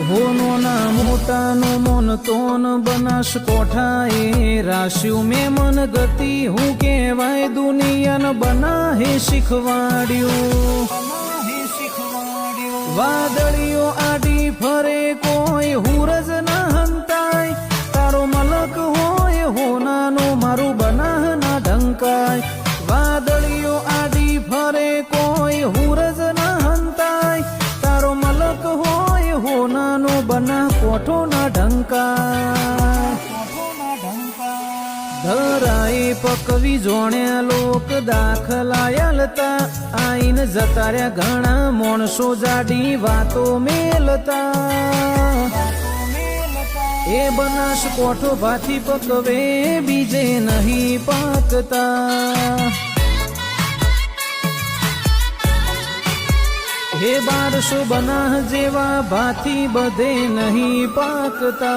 હોનોના મોટાનો મોન તોન બનાસ કોઠાએ રાશ્યું મેં મન ગતિ હું કહેવાય દુનિયાન બનાહે શીખવાડ્યું વાદળીઓ આડી ફરે કોઈ હુરજ ના હંતાય તારો મલક હોય હોનાનો મારું બનાહ ના ઢંકાય વાદળીઓ આડી ફરે કોઈ હુરજ ના હંતાય તારો મલક હોય હોનાનો બના કોઠો ના ઢંકાય ધરાએ પકવી જોણ્યા લોક દાખલાયલતા આઈન જતાર્યા ઘણા માણસો જાડી વાતો મેલતા એ બનાસ કોઠો ભાથી પકવે બીજે નહીં પાકતા હે 1200 બનાહ જેવા ભાથી બધે નહીં પાકતા